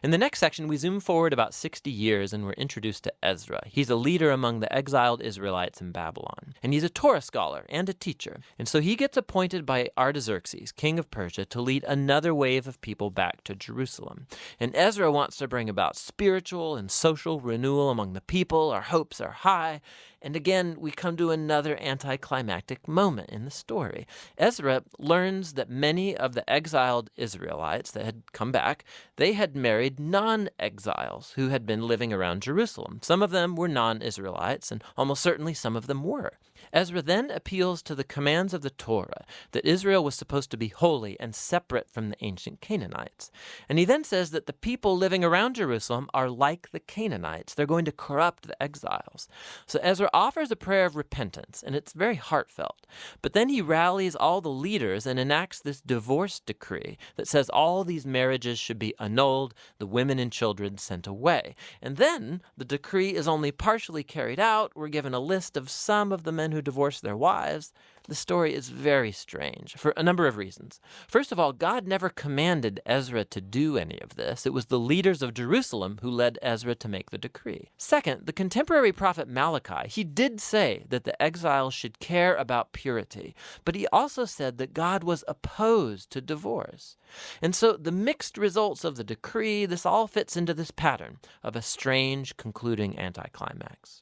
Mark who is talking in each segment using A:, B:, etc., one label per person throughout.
A: In the next section, we zoom forward about 60 years and we're introduced to Ezra. He's a leader among the exiled Israelites in Babylon, and he's a Torah scholar and a teacher. And so he gets appointed by Artaxerxes, king of Persia, to lead another wave of people back to Jerusalem. And Ezra wants to bring about spiritual and social renewal among the people. Our hopes are high. And again, we come to another anticlimactic moment in the story. Ezra learns that many of the exiled Israelites that had come back, they had married non-exiles who had been living around Jerusalem. Some of them were non-Israelites, and almost certainly some of them were. Ezra then appeals to the commands of the Torah, that Israel was supposed to be holy and separate from the ancient Canaanites. And he then says that the people living around Jerusalem are like the Canaanites. They're going to corrupt the exiles. So Ezra offers a prayer of repentance, and it's very heartfelt. But then he rallies all the leaders and enacts this divorce decree that says all these marriages should be annulled, the women and children sent away. And then the decree is only partially carried out. We're given a list of some of the men who divorced their wives. The story is very strange for a number of reasons. First of all, God never commanded Ezra to do any of this. It was the leaders of Jerusalem who led Ezra to make the decree. Second, the contemporary prophet Malachi, he did say that the exiles should care about purity, but he also said that God was opposed to divorce. And so the mixed results of the decree, this all fits into this pattern of a strange concluding anticlimax.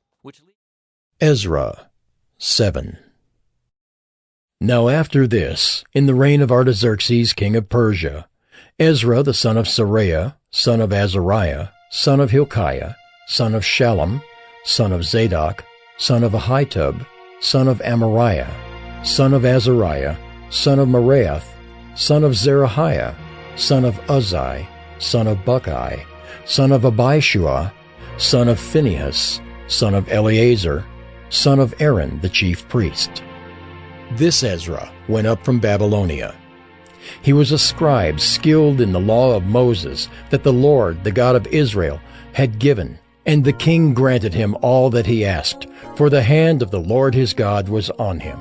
B: Ezra 7. Now after this, in the reign of Artaxerxes king of Persia, Ezra the son of Seraiah, son of Azariah, son of Hilkiah, son of Shallum, son of Zadok, son of Ahitub, son of Amariah, son of Azariah, son of Meraioth, son of Zerahiah, son of Uzzi, son of Bucci, son of Abishua, son of Phinehas, son of Eleazar, son of Aaron the chief priest. This Ezra went up from Babylonia. He was a scribe skilled in the law of Moses that the Lord, the God of Israel, had given, and the king granted him all that he asked, for the hand of the Lord his God was on him.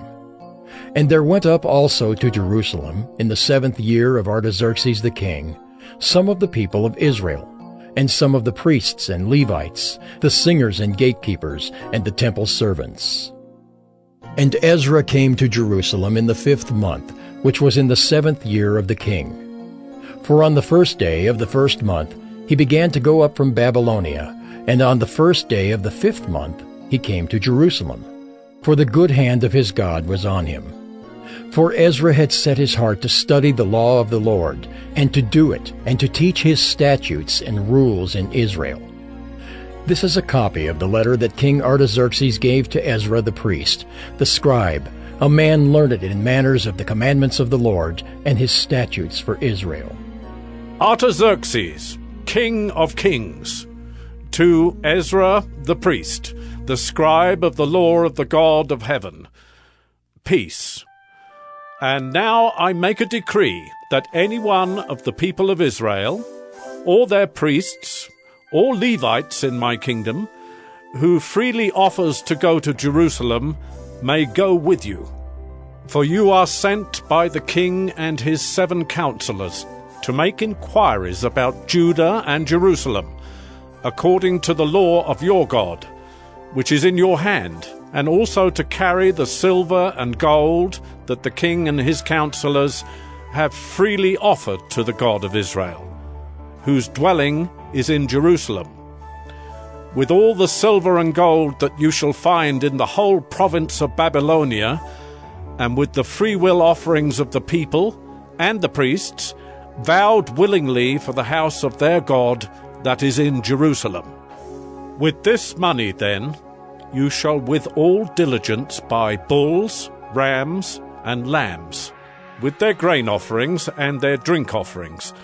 B: And there went up also to Jerusalem, in the 7th year of Artaxerxes the king, some of the people of Israel, and some of the priests and Levites, the singers and gatekeepers, and the temple servants. And Ezra came to Jerusalem in the 5th month, which was in the 7th year of the king. For on the 1st day of the 1st month he began to go up from Babylonia, and on the 1st day of the 5th month he came to Jerusalem, for the good hand of his God was on him. For Ezra had set his heart to study the law of the Lord, and to do it, and to teach his statutes and rules in Israel. This is a copy of the letter that King Artaxerxes gave to Ezra the priest, the scribe, a man learned in manners of the commandments of the Lord and his statutes for Israel.
C: Artaxerxes, King of Kings, to Ezra the priest, the scribe of the law of the God of heaven, peace. And now I make a decree that any one of the people of Israel, or their priests, or Levites in my kingdom, who freely offers to go to Jerusalem, may go with you. For you are sent by the king and his 7 counselors to make inquiries about Judah and Jerusalem, according to the law of your God, which is in your hand, and also to carry the silver and gold that the king and his counselors have freely offered to the God of Israel, whose dwelling is in Jerusalem, with all the silver and gold that you shall find in the whole province of Babylonia, and with the freewill offerings of the people and the priests, vowed willingly for the house of their God that is in Jerusalem. With this money, then, you shall with all diligence buy bulls, rams, and lambs, with their grain offerings and their drink offerings,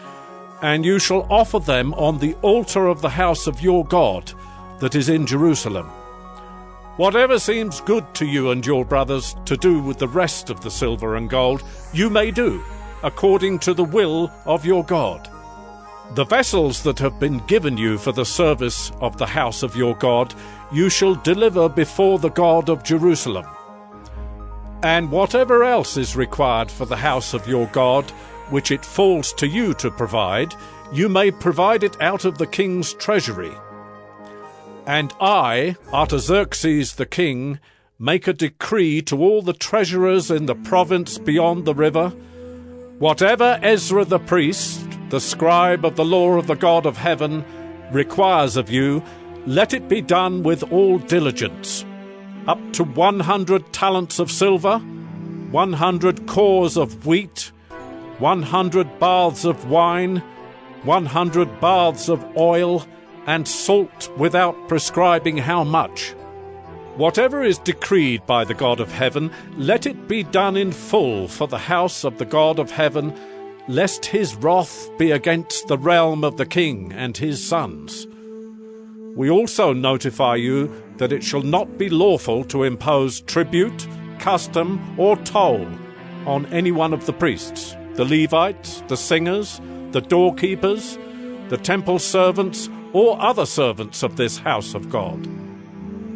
C: and you shall offer them on the altar of the house of your God that is in Jerusalem. Whatever seems good to you and your brothers to do with the rest of the silver and gold, you may do, according to the will of your God. The vessels that have been given you for the service of the house of your God, you shall deliver before the God of Jerusalem. And whatever else is required for the house of your God, which it falls to you to provide, you may provide it out of the king's treasury. And I, Artaxerxes the king, make a decree to all the treasurers in the province beyond the river: whatever Ezra the priest, the scribe of the law of the God of heaven, requires of you, let it be done with all diligence. Up to 100 talents of silver, 100 cores of wheat, 100 baths of wine, 100 baths of oil, and salt without prescribing how much. Whatever is decreed by the God of heaven, let it be done in full for the house of the God of heaven, lest his wrath be against the realm of the king and his sons. We also notify you that it shall not be lawful to impose tribute, custom, or toll on any one of the priests, the Levites, the singers, the doorkeepers, the temple servants, or other servants of this house of God.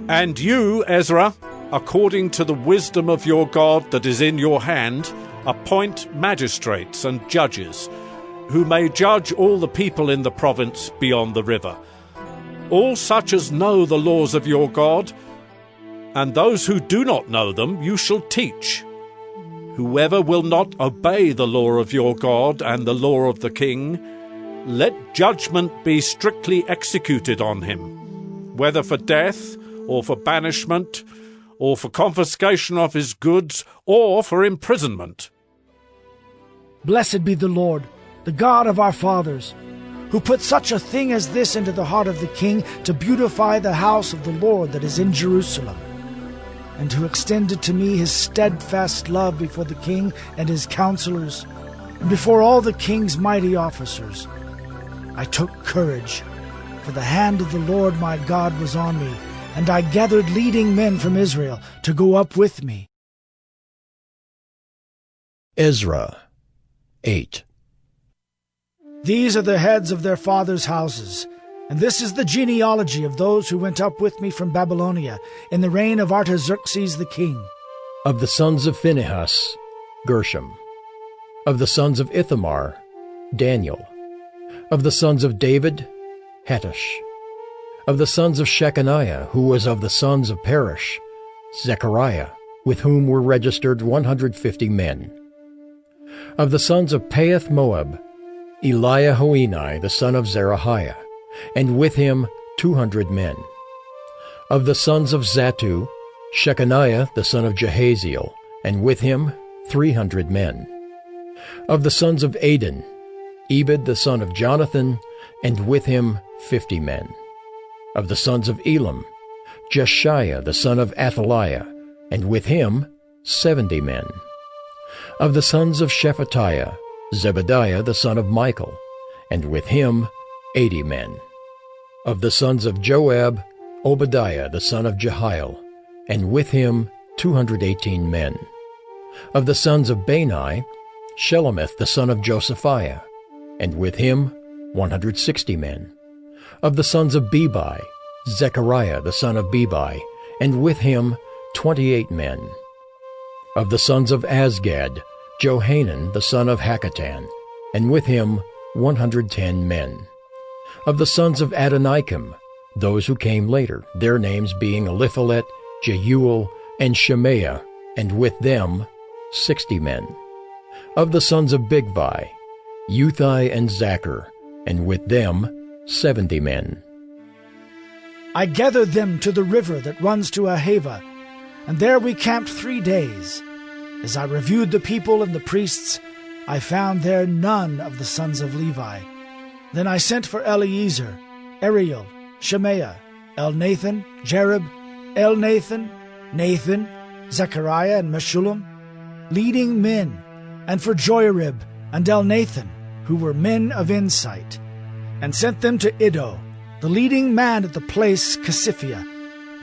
C: And you, Ezra, according to the wisdom of your God that is in your hand, appoint magistrates and judges, who may judge all the people in the province beyond the river, all such as know the laws of your God, and those who do not know them you shall teach. Whoever will not obey the law of your God and the law of the king, let judgment be strictly executed on him, whether for death, or for banishment, or for confiscation of his goods, or for imprisonment.
D: Blessed be the Lord, the God of our fathers, who put such a thing as this into the heart of the king, to beautify the house of the Lord that is in Jerusalem, and to extend to me his steadfast love before the king and his counselors, and before all the king's mighty officers. I took courage, for the hand of the Lord my God was on me, and I gathered leading men from Israel to go up with me.
B: Ezra 8.
D: These are the heads of their fathers' houses, and this is the genealogy of those who went up with me from Babylonia in the reign of Artaxerxes the king.
B: Of the sons of Phinehas, Gershom. Of the sons of Ithamar, Daniel. Of the sons of David, Hattush. Of the sons of Shechaniah, who was of the sons of Perish, Zechariah, with whom were registered 150 men. Of the sons of Pahath Moab, Eliahoenai, the son of Zerahiah, and with him 200 men. Of the sons of Zattu, Shechaniah, the son of Jehaziel, and with him 300 men. Of the sons of Adin, Ebed, the son of Jonathan, and with him 50 men. Of the sons of Elam, Jeshiah, the son of Athaliah, and with him 70 men. Of the sons of Shephatiah, Zebediah, the son of Michael, and with him 80 men. Of the sons of Joab, Obadiah, the son of Jehiel, and with him 218 men. Of the sons of Bani, Shelomith, the son of Josephiah, and with him 160 men. Of the sons of Bebai, Zechariah, the son of Bebai, and with him 28 men. Of the sons of Azgad, Johanan, the son of Hakatan, and with him 110 men. Of the sons of Adonikam, those who came later, their names being Eliphalet, Jeuel, and Shemaiah, and with them 60 men. Of the sons of Bigvai, Uthai and Zachar, and with them 70 men.
D: I gathered them to the river that runs to Ahava, and there we camped 3 days. As I reviewed the people and the priests, I found there none of the sons of Levi. Then I sent for Eleazar, Ariel, Shemaiah, Elnathan, Jerib, Elnathan, Nathan, Zechariah, and Meshullam, leading men, and for Joiarib and Elnathan, who were men of insight, and sent them to Iddo, the leading man at the place Casiphia,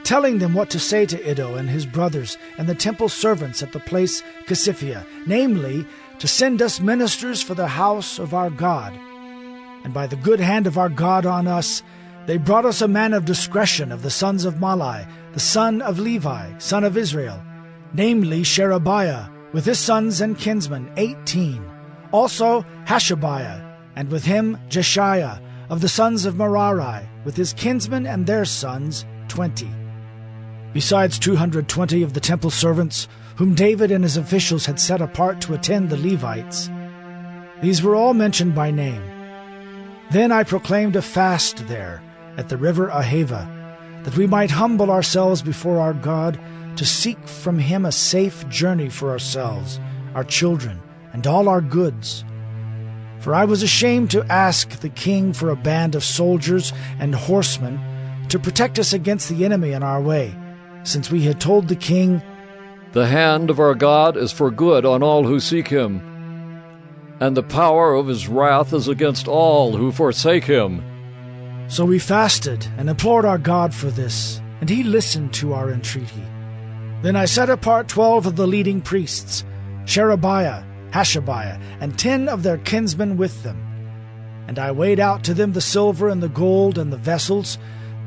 D: telling them what to say to Iddo and his brothers and the temple servants at the place Casiphia, namely, to send us ministers for the house of our God. And by the good hand of our God on us, they brought us a man of discretion of the sons of Malai, the son of Levi, son of Israel, namely Sherebiah, with his sons and kinsmen 18, also Hashabiah, and with him Jeshiah of the sons of Merari, with his kinsmen and their sons, 20. Besides 220 of the temple servants, whom David and his officials had set apart to attend the Levites. These were all mentioned by name. Then I proclaimed a fast there, at the river Ahava, that we might humble ourselves before our God, to seek from him a safe journey for ourselves, our children, and all our goods. For I was ashamed to ask the king for a band of soldiers and horsemen to protect us against the enemy in our way, since we had told the king,
E: "The hand of our God is for good on all who seek him, and the power of his wrath is against all who forsake him."
D: So we fasted and implored our God for this, and he listened to our entreaty. Then I set apart 12 of the leading priests, Sherebiah, Hashabiah, and 10 of their kinsmen with them. And I weighed out to them the silver and the gold and the vessels,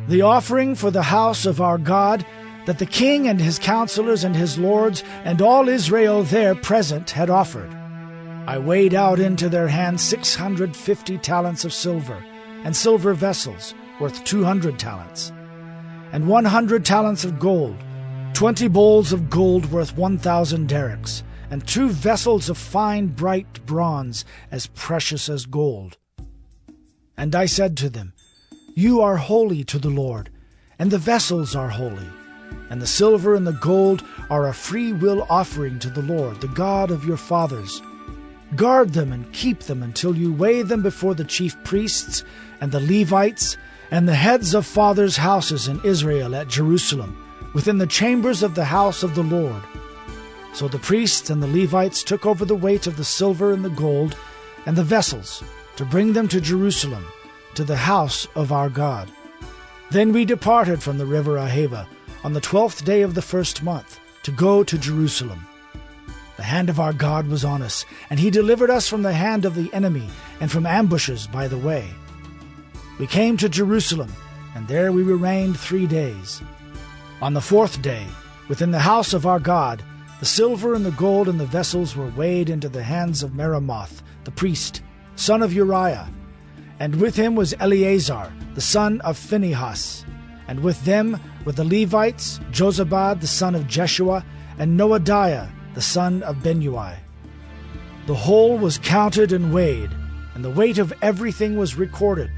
D: the offering for the house of our God, that the king and his counselors and his lords and all Israel there present had offered. I weighed out into their hands 650 talents of silver, and silver vessels worth 200 talents, and 100 talents of gold, 20 bowls of gold worth 1,000 derricks, and 2 vessels of fine bright bronze as precious as gold. And I said to them, "You are holy to the Lord, and the vessels are holy, and the silver and the gold are a free will offering to the Lord, the God of your fathers. Guard them and keep them until you weigh them before the chief priests and the Levites and the heads of fathers' houses in Israel at Jerusalem, within the chambers of the house of the Lord." So the priests and the Levites took over the weight of the silver and the gold and the vessels to bring them to Jerusalem, to the house of our God. Then we departed from the river Ahava on the 12th day of the first month to go to Jerusalem. The hand of our God was on us, and he delivered us from the hand of the enemy and from ambushes by the way. We came to Jerusalem, and there we remained 3 days. On the 4th day, within the house of our God, the silver and the gold and the vessels were weighed into the hands of Meremoth, the priest, son of Uriah, and with him was Eleazar, the son of Phinehas, and with them were the Levites, Jozabad, the son of Jeshua, and Noadiah, the son of Benui. The whole was counted and weighed, and the weight of everything was recorded.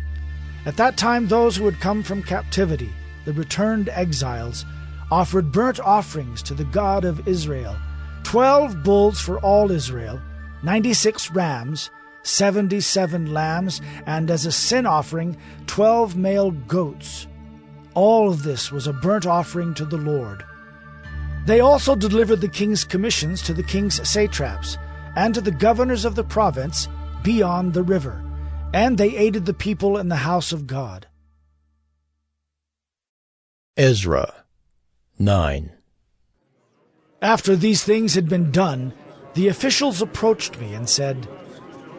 D: At that time those who had come from captivity, the returned exiles, offered burnt offerings to the God of Israel, 12 bulls for all Israel, 96 rams, 77 lambs, and as a sin offering 12 male goats. All of this was a burnt offering to the Lord. They also delivered the king's commissions to the king's satraps, and to the governors of the province beyond the river, and they aided the people in the house of God.
B: Ezra 9.
D: After these things had been done, the officials approached me and said,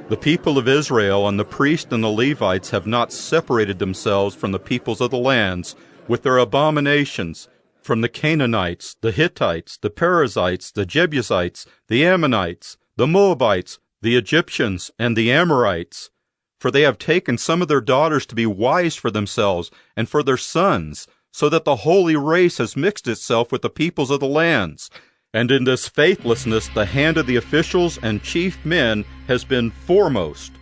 F: "The people of Israel and the priests and the Levites have not separated themselves from the peoples of the lands with their abominations, from the Canaanites, the Hittites, the Perizzites, the Jebusites, the Ammonites, the Moabites, the Egyptians, and the Amorites. For they have taken some of their daughters to be wives for themselves and for their sons, so that the holy race has mixed itself with the peoples of the lands. And in this faithlessness the hand of the officials and chief men has been foremost."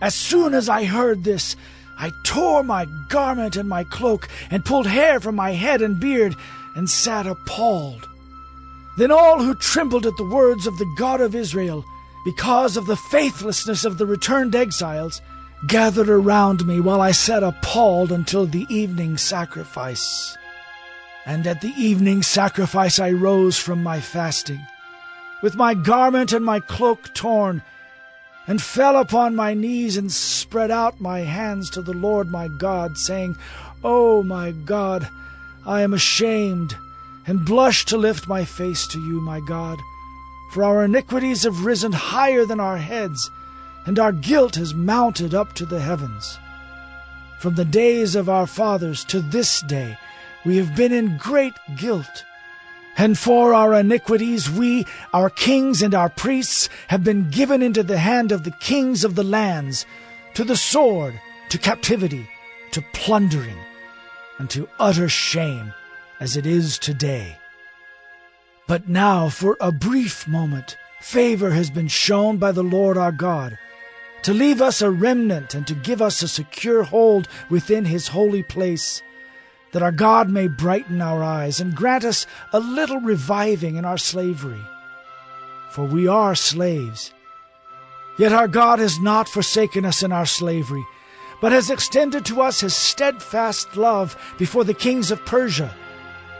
D: As soon as I heard this, I tore my garment and my cloak, and pulled hair from my head and beard, and sat appalled. Then all who trembled at the words of the God of Israel, because of the faithlessness of the returned exiles, gathered around me while I sat appalled until the evening sacrifice. And at the evening sacrifice I rose from my fasting, with my garment and my cloak torn, and fell upon my knees and spread out my hands to the Lord my God, saying, "O my God, I am ashamed, and blush to lift my face to you, my God, for our iniquities have risen higher than our heads, and our guilt has mounted up to the heavens. From the days of our fathers to this day we have been in great guilt, And for our iniquities we, our kings and our priests, have been given into the hand of the kings of the lands, to the sword, to captivity, to plundering, and to utter shame, as it is today. But now, for a brief moment, favor has been shown by the Lord our God, to leave us a remnant and to give us a secure hold within his holy place, that our God may brighten our eyes and grant us a little reviving in our slavery. For we are slaves. Yet our God has not forsaken us in our slavery, but has extended to us his steadfast love before the kings of Persia,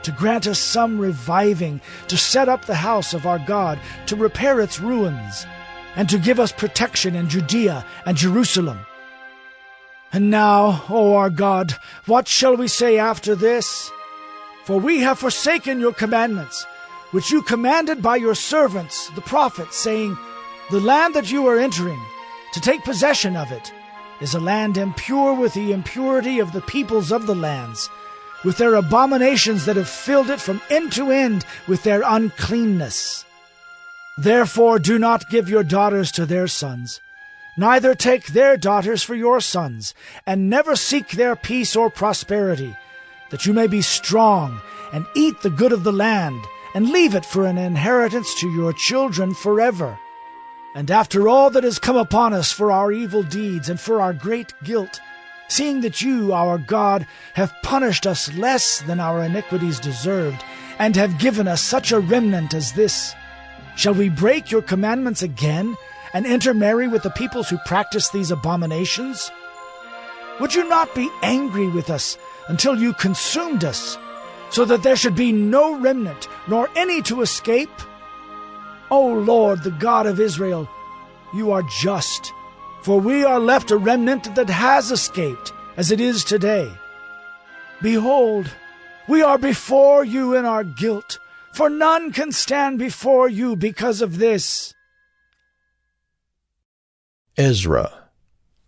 D: to grant us some reviving, to set up the house of our God, to repair its ruins, and to give us protection in Judea and Jerusalem. And now, O our God, what shall we say after this? For we have forsaken your commandments, which you commanded by your servants, the prophets, saying, The land that you are entering, to take possession of it, is a land impure with the impurity of the peoples of the lands, with their abominations that have filled it from end to end with their uncleanness. Therefore do not give your daughters to their sons, neither take their daughters for your sons, and never seek their peace or prosperity, that you may be strong, and eat the good of the land, and leave it for an inheritance to your children forever. And after all that has come upon us for our evil deeds and for our great guilt, seeing that you, our God, have punished us less than our iniquities deserved, and have given us such a remnant as this, shall we break your commandments again, and intermarry with the peoples who practice these abominations? Would you not be angry with us until you consumed us, so that there should be no remnant, nor any to escape? O Lord, the God of Israel, you are just, for we are left a remnant that has escaped, as it is today. Behold, we are before you in our guilt, for none can stand before you because of this.
B: Ezra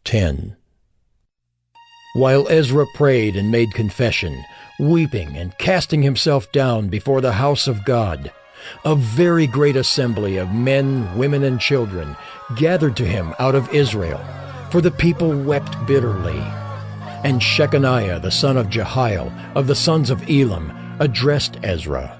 B: 10. While Ezra prayed and made confession, weeping and casting himself down before the house of God, a very great assembly of men, women, and children gathered to him out of Israel, for the people wept bitterly. And Shechaniah the son of Jehiel, of the sons of Elam, addressed Ezra.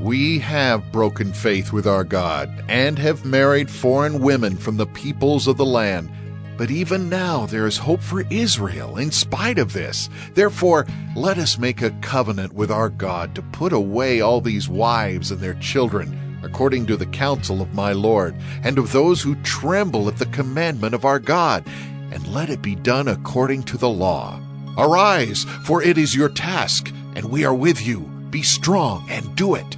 G: We have broken faith with our God, and have married foreign women from the peoples of the land. But even now there is hope for Israel in spite of this. Therefore, let us make a covenant with our God to put away all these wives and their children, according to the counsel of my Lord, and of those who tremble at the commandment of our God, and let it be done according to the law. Arise, for it is your task, and we are with you. Be strong and do it.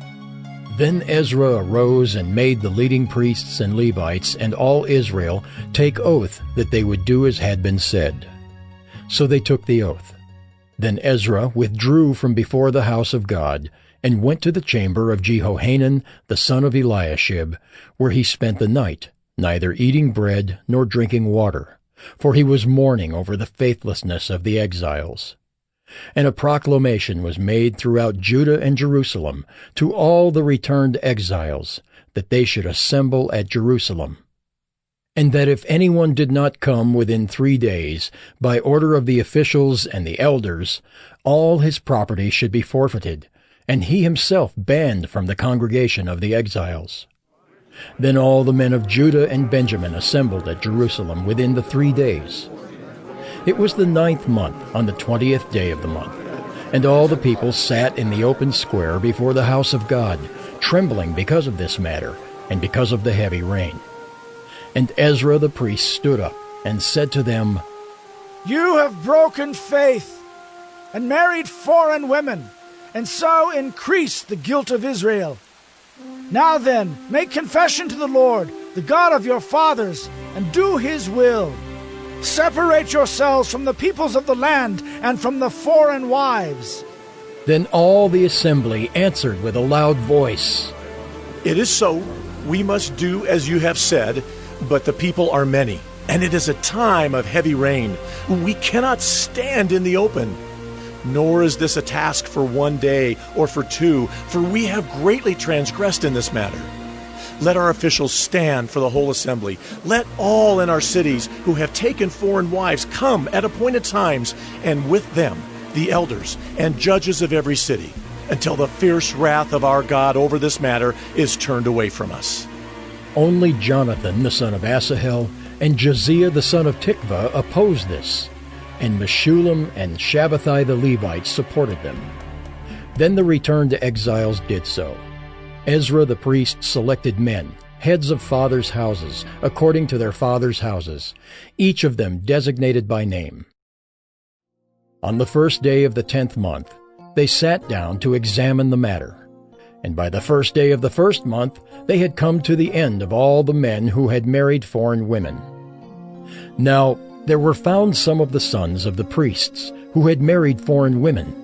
B: Then Ezra arose and made the leading priests and Levites and all Israel take oath that they would do as had been said. So they took the oath. Then Ezra withdrew from before the house of God, and went to the chamber of Jehohanan the son of Eliashib, where he spent the night, neither eating bread nor drinking water, for he was mourning over the faithlessness of the exiles. And a proclamation was made throughout Judah and Jerusalem to all the returned exiles, that they should assemble at Jerusalem, and that if anyone did not come within 3 days, by order of the officials and the elders, all his property should be forfeited, and he himself banned from the congregation of the exiles. Then all the men of Judah and Benjamin assembled at Jerusalem within the 3 days. It was the 9th month, on the 20th day of the month, and all the people sat in the open square before the house of God, trembling because of this matter, and because of the heavy rain. And Ezra the priest stood up, and said to them,
D: You have broken faith, and married foreign women, and so increased the guilt of Israel. Now then, make confession to the Lord, the God of your fathers, and do his will. Separate yourselves from the peoples of the land and from the foreign wives.
B: Then all the assembly answered with a loud voice,
H: It is so. We must do as you have said, but the people are many, and it is a time of heavy rain. We cannot stand in the open. Nor is this a task for 1 day or for 2, for we have greatly transgressed in this matter. Let our officials stand for the whole assembly. Let all in our cities who have taken foreign wives come at appointed times, and with them the elders and judges of every city, until the fierce wrath of our God over this matter is turned away from us.
B: Only Jonathan the son of Asahel and Josiah the son of Tikvah opposed this, and Meshullam and Shabbathai the Levites supported them. Then the returned exiles did so. Ezra the priest selected men, heads of fathers' houses, according to their fathers' houses, each of them designated by name. On the first day of the 10th month, they sat down to examine the matter. And by the first day of the first month, they had come to the end of all the men who had married foreign women. Now there were found some of the sons of the priests who had married foreign women: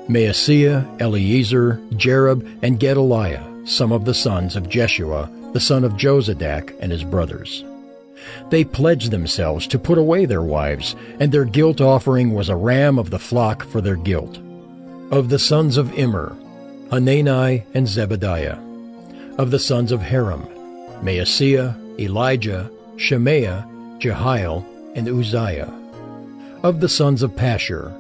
B: Maaseiah, Eleazar, Jerub, and Gedaliah, some of the sons of Jeshua, the son of Jozadak, and his brothers. They pledged themselves to put away their wives, and their guilt offering was a ram of the flock for their guilt. Of the sons of Immer, Hanani and Zebediah. Of the sons of Haram, Maaseiah, Elijah, Shemaiah, Jehiel, and Uzziah. Of the sons of Pashur,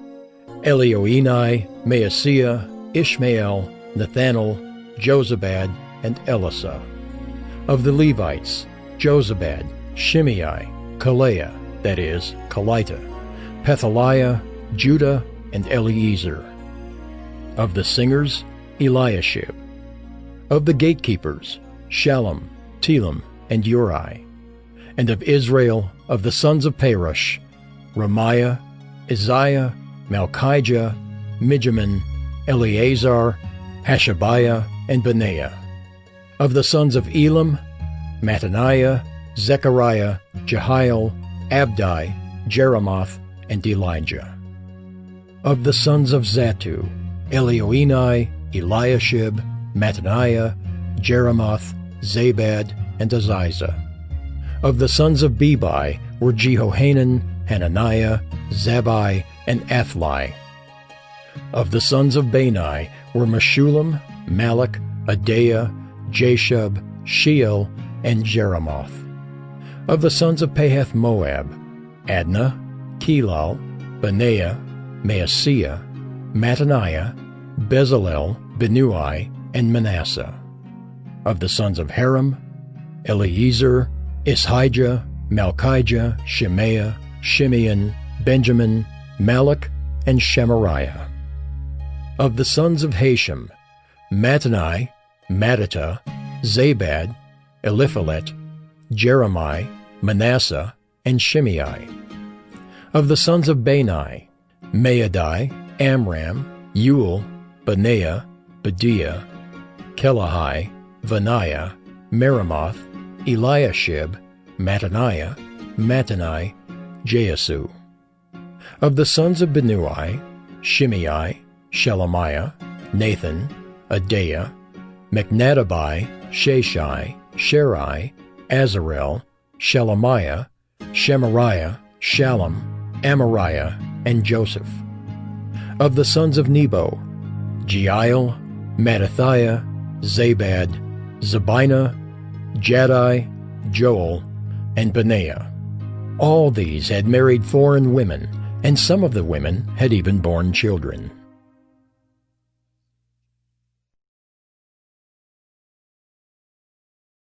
B: Elioenai, Maaseiah, Ishmael, Nathanael, Jozabad, and Elisah. Of the Levites, Jozabad, Shimei, Kaleah, that is, Kelita, Pethaliah, Judah, and Eliezer. Of the singers, Eliashib. Of the gatekeepers, Shallum, Telem, and Uri. And of Israel, of the sons of Perush, Ramiah, Isaiah, Malchijah, Mijamin, Eleazar, Hashabiah, and Benaiah. Of the sons of Elam, Mattaniah, Zechariah, Jehiel, Abdi, Jeremoth, and Elijah. Of the sons of Zatu, Elioenai, Eliashib, Mattaniah, Jeremoth, Zabad, and Aziza. Of the sons of Bebai were Jehohanan, Hananiah, Zabai, and Athli. Of the sons of Bani were Meshullam, Malach, Adaiah, Jashub, Sheol, and Jeremoth. Of the sons of Pahath Moab, Adnah, Kelal, Benaiah, Maaseiah, Mattaniah, Bezalel, Benui, and Manasseh. Of the sons of Haram, Eliezer, Ishijah, Malchijah, Shemaiah, Shimeon, Benjamin, Malach, and Shemariah. Of the sons of Hashem, Mattani, Mattata, Zabad, Eliphalet, Jeremiah, Manasseh, and Shimei. Of the sons of Bani, Maadai, Amram, Uel, Benaiah, Bediah, Kelahai, Vaniah, Meremoth, Eliashib, Mattaniah, Mattani, Jeasu. Of the sons of Benui, Shimei, Shelemiah, Nathan, Adaiah, Mechnadabai, Sheshai, Sherai, Azarel, Shelemiah, Shemariah, Shallum, Amariah, and Joseph. Of the sons of Nebo, Jeiel, Mattathiah, Zabad, Zabina, Jaddai, Joel, and Benaiah. All these had married foreign women, and some of the women had even borne children.